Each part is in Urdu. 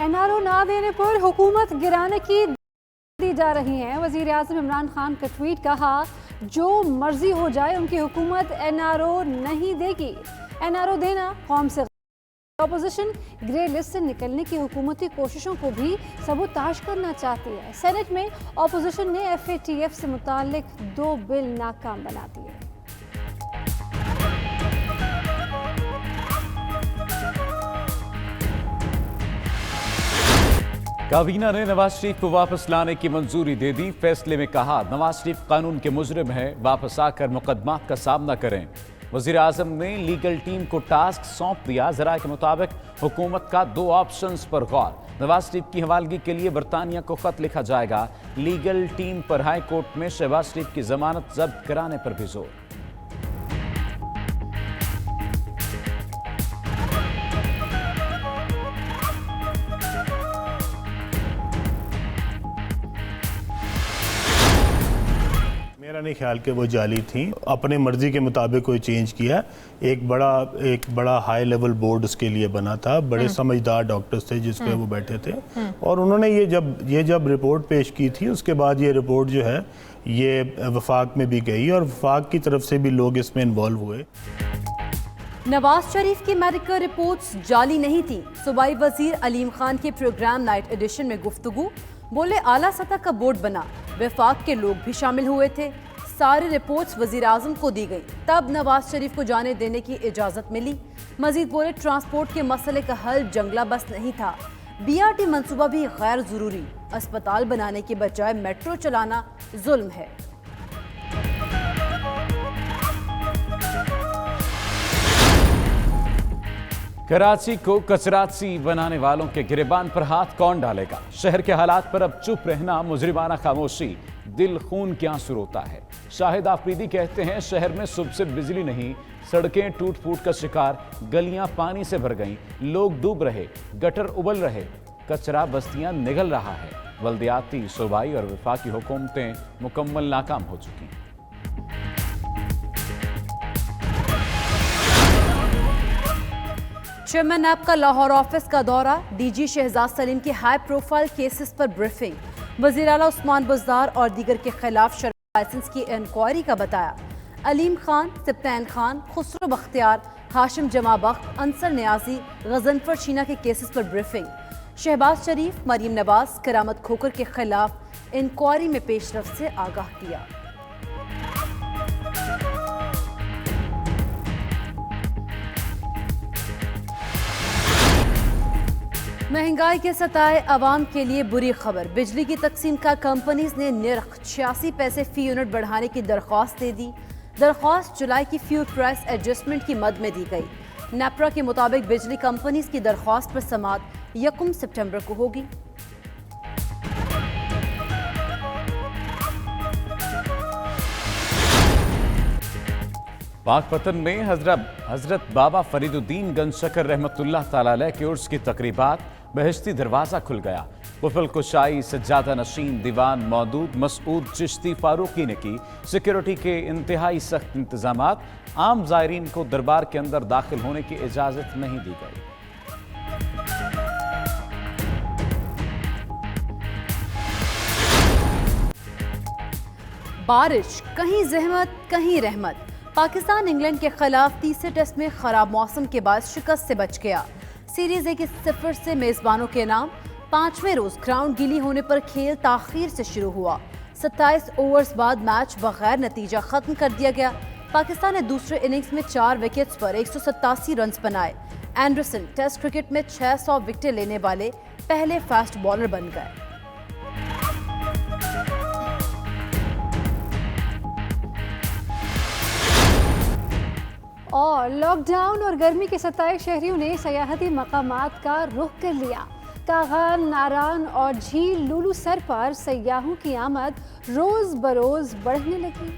NRO نہ دینے پر حکومت گرانے کی دی جا رہی ہیں۔ وزیر اعظم عمران خان کا ٹویٹ، کہا جو مرضی ہو جائے ان کی حکومت NRO نہیں دے گی۔ NRO دینا قوم سے اپوزیشن گرے لسٹ سے نکلنے کی حکومتی کوششوں کو بھی سبوتاژ کرنا چاہتی ہے۔ سینٹ میں اپوزیشن نے FATF سے متعلق 2 بل ناکام بنا دیے۔ کابینہ نے نواز شریف کو واپس لانے کی منظوری دے دی۔ فیصلے میں کہا نواز شریف قانون کے مجرم ہیں، واپس آ کر مقدمات کا سامنا کریں۔ وزیر اعظم نے لیگل ٹیم کو ٹاسک سونپ دیا۔ ذرائع کے مطابق حکومت کا 2 آپشنز پر غور۔ نواز شریف کی حوالگی کے لیے برطانیہ کو خط لکھا جائے گا۔ لیگل ٹیم پر ہائی کورٹ میں شہباز شریف کی ضمانت ضبط کرانے پر بھی زور۔ میرا نہیں خیال کہ وہ جعلی تھیں، اپنے مرضی کے مطابق کوئی چینج کیا۔ ایک بڑا ہائی لیول بورڈ اس کے لیے بنا تھا، بڑے سمجھدار ڈاکٹرز تھے جس پہ وہ بیٹھے تھے، اور انہوں نے یہ جب رپورٹ پیش کی تھی اس کے بعد یہ رپورٹ جو ہے یہ وفاق میں بھی گئی اور وفاق کی طرف سے بھی لوگ اس میں انوالو ہوئے۔ نواز شریف کی میڈیکل رپورٹس جعلی نہیں تھیں۔ صوبائی وزیر علیم خان کے پروگرام نائٹ ایڈیشن میں گفتگو، بولے اعلیٰ سطح کا بورڈ بنا، وفاق کے لوگ بھی شامل ہوئے تھے، ساری رپورٹس وزیر اعظم کو دی گئی، تب نواز شریف کو جانے دینے کی اجازت ملی۔ مزید بولے ٹرانسپورٹ کے مسئلے کا حل جنگلہ بس نہیں تھا، BRT منصوبہ بھی غیر ضروری، اسپتال بنانے کے بجائے میٹرو چلانا ظلم ہے۔ کراچی کو کچراچی بنانے والوں کے گریبان پر ہاتھ کون ڈالے گا؟ شہر کے حالات پر اب چپ رہنا مجرمانہ خاموشی، دل خون کے آنسو روتا ہے۔ شاہد آفریدی کہتے ہیں شہر میں صبح سے بجلی نہیں، سڑکیں ٹوٹ پھوٹ کا شکار، گلیاں پانی سے بھر گئیں، لوگ ڈوب رہے، گٹر ابل رہے، کچرا بستیاں نگل رہا ہے۔ بلدیاتی، صوبائی اور وفاقی حکومتیں مکمل ناکام ہو چکی ہیں۔ چیئرمین نیب کا لاہور آفس کا دورہ، DG شہزاد سلیم کی ہائی پروفائل کیسز پر بریفنگ، وزیر اعلیٰ عثمان بزدار اور دیگر کے خلاف شرعی لائسنس کی انکوائری کا بتایا۔ علیم خان، سبطین خان، خسرو بختیار، ہاشم جمع بخت، انصر نیازی، غضنفر شینا کے کیسز پر بریفنگ۔ شہباز شریف، مریم نواز، کرامت کھوکر کے خلاف انکوائری میں پیش رفت سے آگاہ کیا۔ مہنگائی کے ستائے عوام کے لیے بری خبر، بجلی کی تقسیم کا کمپنیز نے نرخ 86 پیسے فی یونٹ بڑھانے کی درخواست دے دی۔ درخواست جولائی کی فیول پرائس ایڈجسٹمنٹ کی مد میں دی گئی۔ نیپرا کے مطابق بجلی کمپنیز کی درخواست پر سماعت 1 سپٹمبر کو ہوگی۔ پاک پتن میں حضرت بابا فرید الدین گنج شکر رحمۃ اللہ تعالی علیہ کے عرس کی تقریبات، بہشتی دروازہ کھل گیا۔ قفل کشائی، سجادہ نشین، دیوان مودود مسعود چشتی فاروقی نے کی۔ سیکیورٹی کے انتہائی سخت انتظامات، عام زائرین کو دربار کے اندر داخل ہونے کی اجازت نہیں دی گئی۔ بارش، کہیں زحمت کہیں رحمت، پاکستان انگلینڈ کے خلاف تیسرے ٹیسٹ میں خراب موسم کے باعث شکست سے بچ گیا۔ سیریز اے کے 0 سے میزبانوں کے نام۔ 5ویں روز گراؤنڈ گیلی ہونے پر کھیل تاخیر سے شروع ہوا۔ 27 اوورز بعد میچ بغیر نتیجہ ختم کر دیا گیا۔ پاکستان نے دوسرے اننگز میں 4 وکٹس پر 187 رنز بنائے۔ اینڈرسن ٹیسٹ کرکٹ میں 600 وکٹیں لینے والے پہلے فاسٹ بالر بن گئے۔ اور لاک ڈاؤن اور گرمی کے ستائے شہریوں نے سیاحتی مقامات کا رخ کر لیا۔ کاغان، ناران اور جھیل لولو سر پر سیاحوں کی آمد روز بروز بڑھنے لگی۔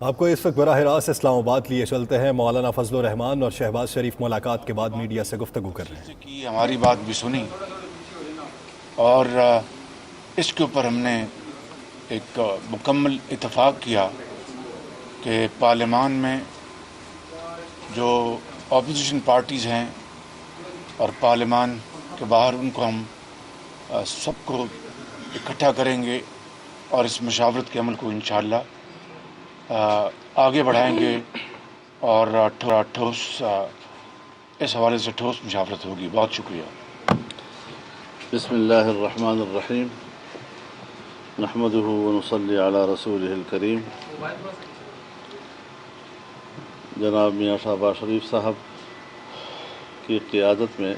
آپ کو اس وقت براہ راست اسلام آباد لیے چلتے ہیں۔ مولانا فضل الرحمان اور شہباز شریف ملاقات کے بعد میڈیا سے گفتگو کر رہے ہیں۔ ہماری بات بھی سنی اور اس کے اوپر ہم نے ایک مکمل اتفاق کیا کہ پارلیمان میں جو اپوزیشن پارٹیز ہیں اور پارلیمان کے باہر ان کو ہم سب کو اکٹھا کریں گے اور اس مشاورت کے عمل کو انشاءاللہ آگے بڑھائیں گے اور ٹھوس اس حوالے سے ٹھوس مشاورت ہوگی. بہت شکریہ. بسم اللہ الرحمن الرحیم نحمده ونصلی علی رسوله الکریم. جناب میاں شہباز شریف صاحب کی قیادت میں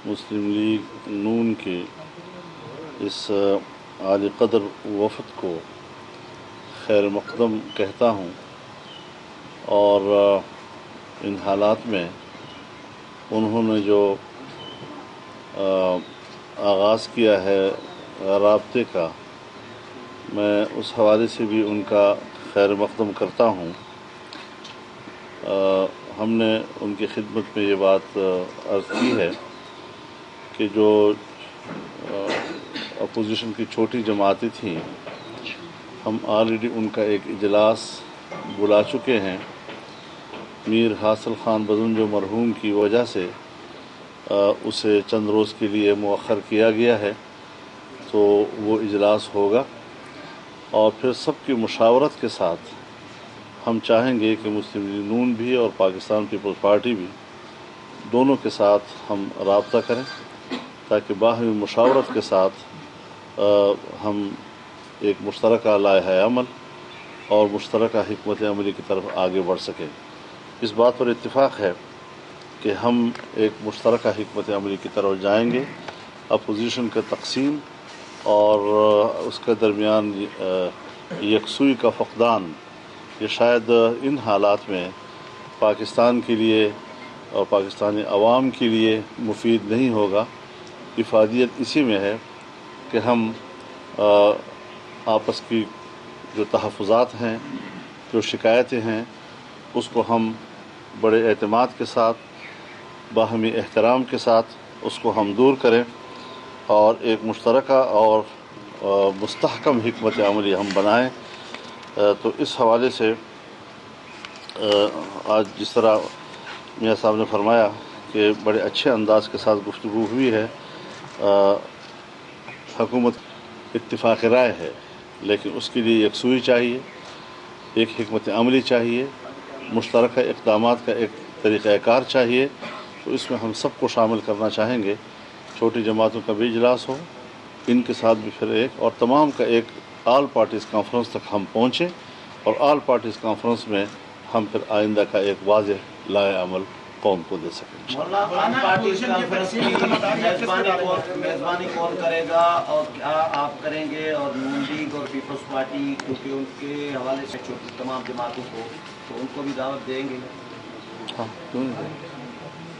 مسلم لیگ نون کے اس عالی قدر وفد کو خیر مقدم کہتا ہوں اور ان حالات میں انہوں نے جو آغاز کیا ہے رابطے کا، میں اس حوالے سے بھی ان کا خیر مقدم کرتا ہوں. ہم نے ان کی خدمت میں یہ بات عرض کی ہے کہ جو اپوزیشن کی چھوٹی جماعتیں تھیں، ہم آلریڈی ان کا ایک اجلاس بلا چکے ہیں. میر حاصل خان بزم جو مرحوم کی وجہ سے اسے چند روز کے لیے مؤخر کیا گیا ہے، تو وہ اجلاس ہوگا اور پھر سب کی مشاورت کے ساتھ ہم چاہیں گے کہ مسلم لیگ نون بھی اور پاکستان پیپلز پارٹی بھی دونوں کے ساتھ ہم رابطہ کریں تاکہ باہمی مشاورت کے ساتھ ہم ایک مشترکہ لائحہ عمل اور مشترکہ حکمت عملی کی طرف آگے بڑھ سکیں. اس بات پر اتفاق ہے کہ ہم ایک مشترکہ حکمت عملی کی طرف جائیں گے. اپوزیشن کا تقسیم اور اس کے درمیان یکسوئی کا فقدان یہ شاید ان حالات میں پاکستان کے لیے اور پاکستانی عوام کے لیے مفید نہیں ہوگا. افادیت اسی میں ہے کہ ہم آپس کی جو تحفظات ہیں، جو شکایتیں ہیں، اس کو ہم بڑے اعتماد کے ساتھ، باہمی احترام کے ساتھ اس کو ہم دور کریں اور ایک مشترکہ اور مستحکم حکمت عملی ہم بنائیں. تو اس حوالے سے آج جس طرح میاں صاحب نے فرمایا کہ بڑے اچھے انداز کے ساتھ گفتگو ہوئی ہے. حکومت اتفاق رائے ہے، لیکن اس کے لیے یکسوئی چاہیے، ایک حکمت عملی چاہیے، مشترکہ اقدامات کا ایک طریقہ کار چاہیے. تو اس میں ہم سب کو شامل کرنا چاہیں گے. چھوٹی جماعتوں کا بھی اجلاس ہو، ان کے ساتھ بھی پھر ایک، اور تمام کا ایک آل پارٹیز کانفرنس تک ہم پہنچیں اور آل پارٹیز کانفرنس میں ہم پھر آئندہ کا ایک واضح لائحہ عمل قوم کو دے سکیں. میزبانی کون کرے گا اور کیا آپ کریں گے؟ اور نون لیگ اور پیپلز پارٹی کیونکہ ان کے حوالے سے تمام جماعتوں کو تو ان کو بھی دعوت دیں گے. ہاں کیوں نہیں؟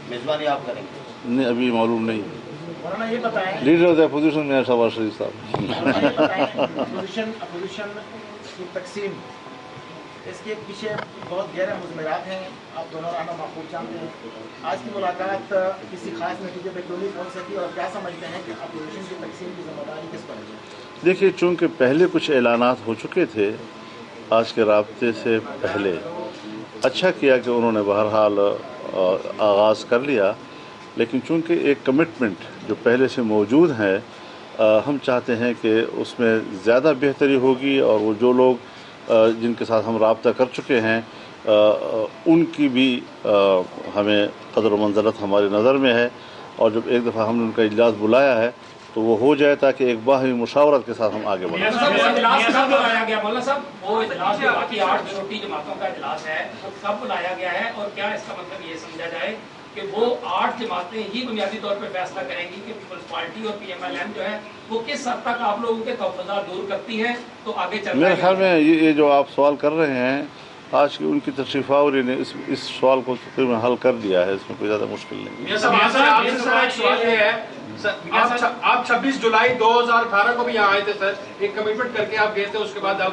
میزبانی آپ کریں گے؟ نہیں، ابھی معلوم نہیں. مولانا یہ بتائیں، لیڈر آف دا اپوزیشن میاں شہباز شریف صاحب. اپوزیشن کی تقسیم، اس کے پیچھے بہت گہرے مضمرات ہیں. آپ دونوں رہنما معقول جانتے ہیں. آج کی ملاقات کسی خاص نتیجے پہ کیوں نہیں پہنچ سکی اور کیا سمجھتے ہیں کہ اپوزیشن کی تقسیم کی ذمہ داری کس پر ہے؟ دیکھیے، چونکہ پہلے کچھ اعلانات ہو چکے تھے آج کے رابطے سے پہلے، اچھا کیا کہ انہوں نے بہرحال آغاز کر لیا. لیکن چونکہ ایک کمٹمنٹ جو پہلے سے موجود ہے، ہم چاہتے ہیں کہ اس میں زیادہ بہتری ہوگی اور وہ جو لوگ جن کے ساتھ ہم رابطہ کر چکے ہیں ان کی بھی ہمیں قدر و منزلت ہماری نظر میں ہے. اور جب ایک دفعہ ہم نے ان کا اجلاس بلایا ہے تو وہ ہو جائے تاکہ ایک باہمی مشاورت کے ساتھ ہم آگے بڑھیں. مولانا صاحب، وہ اجلاس جو باقی 8 چھوٹی جماعتوں کا اجلاس ہے وہ کب بلایا گیا ہے اور کیا اس کا مطلب یہ سمجھا جائے کہ وہ 8 جماعتیں ہی بنیادی طور پہ فیصلہ کریں گی کہ پیپلز پارٹی اور پی ایم ایل ایم جو ہے وہ کس حد تک آپ لوگوں کے تحفظات دور کرتی ہے تو آگے چلتا ہے؟ میرے خیال میں یہ جو آپ سوال کر رہے ہیں، آج کی ان کی تشریف آوری نے اس سوال کو تقریباً حل کر دیا ہے. اس میں کوئی زیادہ مشکل نہیں. آپ 26 جولائی 2018 کو بھی یہاں آئے تھے سر، ایک کمٹمنٹ کر کے آپ گئے تھے، اس کے بعد آپ